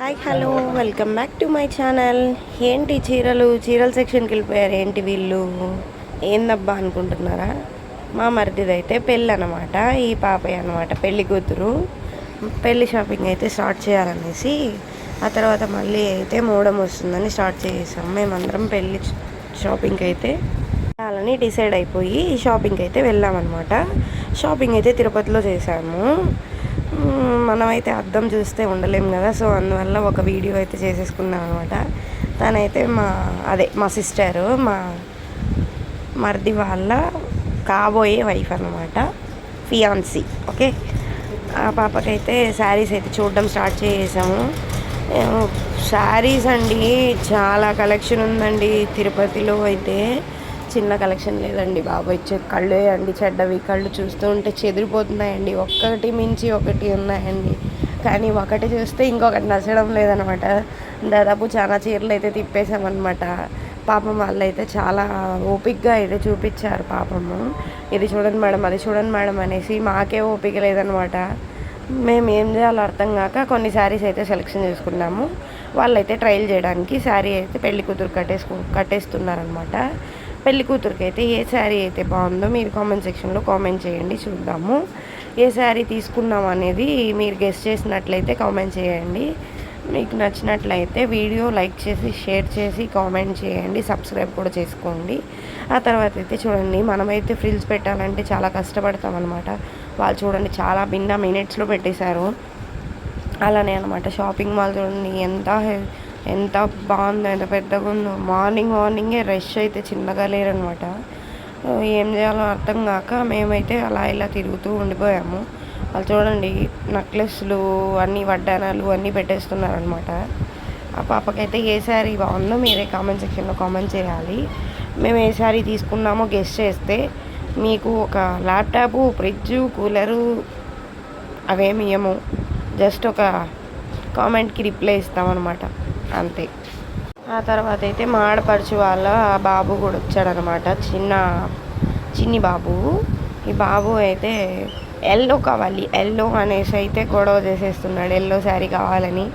Hi hello welcome back to my channel. ఏంటి చీరల సెక్షన్కి వెళ్ళిపోయారు ఏంటి వీళ్ళు? ఏందబ్బా అనుకుంటున్నారా? మా మరిదిదైతే పెళ్ళి అనమాట. ఈ పాపయ్య అనమాట పెళ్ళి కూతురు. పెళ్ళి షాపింగ్ అయితే స్టార్ట్ చేయాలనేసి ఆ తర్వాత మళ్ళీ అయితే మోడం వస్తుందని స్టార్ట్ చేసాం. మేమందరం పెళ్ళి షాపింగ్కి అయితే వెళ్ళాలని డిసైడ్ అయిపోయి షాపింగ్కి అయితే వెళ్ళామన్నమాట. షాపింగ్ అయితే తిరుపతిలో చేశాము. మనమైతే అద్దం చూస్తే ఉండలేం కదా, సో అందువల్ల ఒక వీడియో అయితే చేసేసుకున్నాం అనమాట. తనైతే మా సిస్టరు, మా మరిది వాళ్ళ కాబోయే వైఫ్ అనమాట, ఫియాన్సీ. ఓకే, ఆ పాపకైతే శారీస్ అయితే చూడడం స్టార్ట్ చేసాము. శారీస్ అండి చాలా కలెక్షన్ ఉందండి తిరుపతిలో. అయితే చిన్న కలెక్షన్ లేదండి బాబు. ఇచ్చే కళ్ళే అండి చెడ్డవి. కళ్ళు చూస్తూ ఉంటే చెదిరిపోతున్నాయండి. ఒక్కటి మించి ఒకటి ఉన్నాయండి, కానీ ఒకటి చూస్తే ఇంకొకటి నచ్చడం లేదనమాట. దాదాపు చాలా చీరలు అయితే తిప్పేసామన్నమాట. పాపం వాళ్ళు అయితే చాలా ఓపికగా అయితే చూపించారు పాపము. ఇది చూడండి మేడం, అది చూడండి మేడం అనేసి. మాకే ఓపిక లేదనమాట. మేము ఏం చేయాలో అర్థం కాక కొన్ని శారీస్ అయితే సెలెక్షన్ చేసుకున్నాము. వాళ్ళైతే ట్రయల్ చేయడానికి శారీ అయితే పెళ్లి కూతురు కట్టేస్తున్నారనమాట. పెళ్లి కూతురికి అయితే ఏ శారీ అయితే బాగుందో మీరు కామెంట్ సెక్షన్లో కామెంట్ చేయండి, చూద్దాము. ఏ శారీ తీసుకున్నాం అనేది మీరు గెస్ట్ చేసినట్లయితే కామెంట్ చేయండి. మీకు నచ్చినట్లయితే వీడియో లైక్ చేసి షేర్ చేసి కామెంట్ చేయండి, సబ్స్క్రైబ్ కూడా చేసుకోండి. ఆ తర్వాత అయితే చూడండి, మనమైతే ఫ్రిల్స్ పెట్టాలంటే చాలా కష్టపడతాం అనమాట. వాళ్ళు చూడండి చాలా మినిట్స్లో పెట్టేశారు. అలానే అనమాట షాపింగ్ మాల్ చూడండి ఎంత బాగుందో, ఎంత పెద్దగా ఉందో. మార్నింగే రష్ అయితే చిన్నగా లేరనమాట. ఏం చేయాలో అర్థం కాక మేమైతే అలా ఇలా తిరుగుతూ ఉండిపోయాము. వాళ్ళు చూడండి నెక్లెస్లు అన్నీ వడ్డానాలు అన్నీ పెట్టేస్తున్నారనమాట. ఆ పాపకైతే ఏ శారీ బాగుందో మీరే కామెంట్ సెక్షన్లో కామెంట్ చేయాలి. మేము ఏ శారీ తీసుకున్నామో గెస్ట్ చేస్తే మీకు ఒక ల్యాప్టాపు, ఫ్రిడ్జు, కూలరు అవేమి ఇయ్యము. జస్ట్ ఒక కామెంట్కి రిప్లై ఇస్తామన్నమాట, అంతే. ఆ తర్వాత అయితే మా ఆడపడుచు వాళ్ళ బాబు కూడా వచ్చాడనమాట, చిన్ని బాబు. ఈ బాబు అయితే ఎల్లో కావాలి, ఎల్లో అనేసి అయితే గొడవ చేసేస్తున్నాడు. ఎల్లో శారీ కావాలని.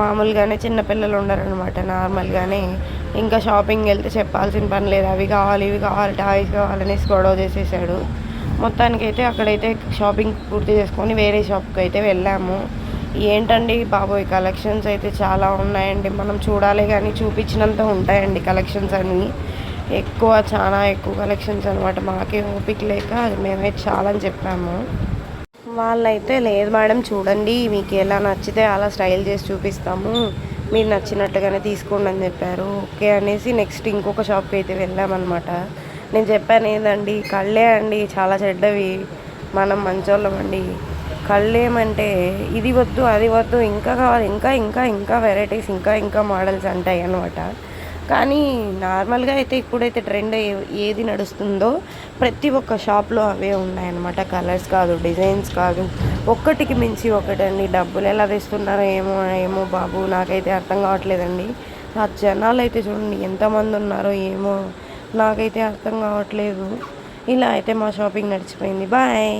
మామూలుగానే చిన్నపిల్లలు ఉండరనమాట, నార్మల్గానే. ఇంకా షాపింగ్ వెళ్తే చెప్పాల్సిన పని లేదు, అవి కావాలి ఇవి కావాలి టాయ్స్ కావాలనేసి గొడవ చేసేసాడు. మొత్తానికైతే అక్కడైతే షాపింగ్ పూర్తి చేసుకొని వేరే షాప్కి అయితే వెళ్ళాము. ఏంటండి బాబోయ్, కలెక్షన్స్ అయితే చాలా ఉన్నాయండి. మనం చూడాలి కానీ చూపించినంత ఉంటాయండి కలెక్షన్స్ అన్నీ. చాలా ఎక్కువ కలెక్షన్స్ అనమాట. మాకే ఓపిక లేక మేమైతే చాలా అని చెప్పాము. వాళ్ళైతే లేదు మేడం చూడండి, మీకు ఎలా నచ్చితే అలా స్టైల్ చేసి చూపిస్తాము, మీరు నచ్చినట్టుగానే తీసుకోండి అని చెప్పారు. ఓకే అనేసి నెక్స్ట్ ఇంకొక షాప్కి అయితే వెళ్ళామన్నమాట. నేను చెప్పాను ఏందండి, కళ్ళే అండి చాలా చెడ్డవి, మనం మంచోళ్ళం అండి. కళ్ళేమంటే ఇది వద్దు అది వద్దు, ఇంకా కావాలి, ఇంకా ఇంకా ఇంకా వెరైటీస్, ఇంకా మోడల్స్ అంటాయి అనమాట. కానీ నార్మల్గా అయితే ఇప్పుడైతే ట్రెండ్ ఏది నడుస్తుందో ప్రతి ఒక్క షాప్లో అవే ఉన్నాయన్నమాట. కలర్స్ కాదు, డిజైన్స్ కాదు, ఒక్కటికి మించి ఒకటండి. డబ్బులు ఎలా తెస్తున్నారో ఏమో బాబు, నాకైతే అర్థం కావట్లేదండి. ఆ జనాలు అయితే చూడండి ఎంతమంది ఉన్నారో ఏమో, నాకైతే అర్థం కావట్లేదు. ఇలా అయితే మా షాపింగ్ నడిచిపోయింది. బాయ్.